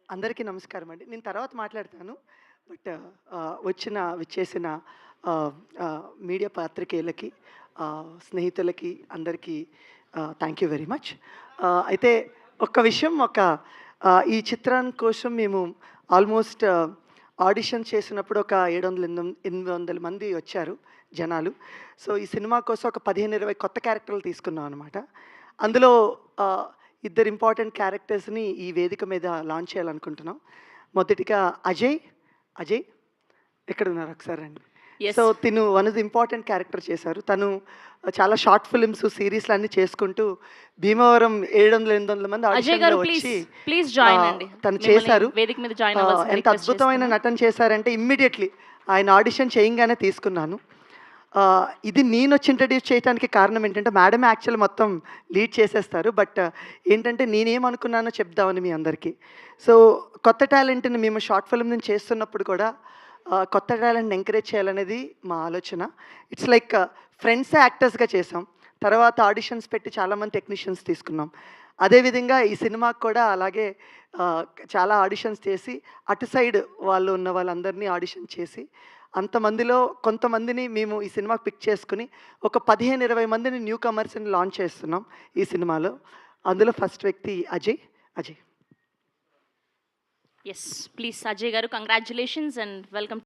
అందరికీ నమస్కారం అండి. నేను తర్వాత మాట్లాడతాను. బట్ విచ్చేసిన మీడియా పాత్రికేయులకి, స్నేహితులకి అందరికీ థ్యాంక్ యూ వెరీ మచ్. అయితే ఒక్క విషయం, ఈ చిత్రం కోసం మేము ఆల్మోస్ట్ ఆడిషన్ చేసినప్పుడు ఒక 700, 800 మంది వచ్చారు జనాలు. సో, ఈ సినిమా కోసం ఒక 15, 20 కొత్త క్యారెక్టర్లు తీసుకున్నాం అనమాట. అందులో ఇద్దరు ఇంపార్టెంట్ క్యారెక్టర్స్‌ని ఈ వేదిక మీద లాంచ్ చేయాలనుకుంటున్నాం. మొదటిగా అజయ్ ఎక్కడున్నారు ఒకసారి రండి. యెస్. సో, తిను one of the important character చేశారు. తను చాలా షార్ట్ ఫిల్మ్స్, సీరీస్‌లు అన్నీ చేసుకుంటూ భీమవరం 700, 800 మంది అజయ్ గారు ఆడిషన్‌లో ప్లీజ్, వచ్చి ప్లీజ్ జాయిన్ అండి. తను మిమ్మల్ని చేశారు. వేదిక మీద జాయిన్ అవ్వాల్సిందిగా ఎంత రిక్వెస్ట్ అద్భుతమైన చేస్తున్నాను. నటన చేశారంటే ఇమ్మీడియేట్‌లీ ఆయన ఆడిషన్ చేయంగానే తీసుకున్నాను. ఇది నేనొచ్చి ఇంట్రడ్యూస్ చేయడానికి కారణం ఏంటంటే, మేడమే యాక్చువల్ మొత్తం లీడ్ చేసేస్తారు. బట్ ఏంటంటే నేనేమనుకున్నానో చెప్దామని మీ అందరికీ. సో, కొత్త టాలెంట్‌ని మేము షార్ట్ ఫిల్మ్ నుంచి చేస్తున్నప్పుడు కూడా కొత్త టాలెంట్‌ని ఎంకరేజ్ చేయాలనేది మా ఆలోచన. ఇట్స్ లైక్ ఫ్రెండ్సే యాక్టర్స్‌గా చేసాం. తర్వాత ఆడిషన్స్ పెట్టి చాలామంది టెక్నీషియన్స్ తీసుకున్నాం. అదేవిధంగా ఈ సినిమాకి కూడా అలాగే చాలా ఆడిషన్స్ చేసి, అటు సైడ్ వాళ్ళు ఉన్న వాళ్ళందరినీ ఆడిషన్ చేసి, అంతమందిలో కొంతమందిని మేము ఈ సినిమాకి పిక్ చేసుకుని, ఒక 15, 20 మందిని న్యూ కమర్స్‌ని లాంచ్ చేస్తున్నాం ఈ సినిమాలో. అందులో ఫస్ట్ వ్యక్తి అజయ్. యెస్. ప్లీజ్ అజయ్ గారు, కంగ్రాచ్యులేషన్స్ అండ్ వెల్కమ్.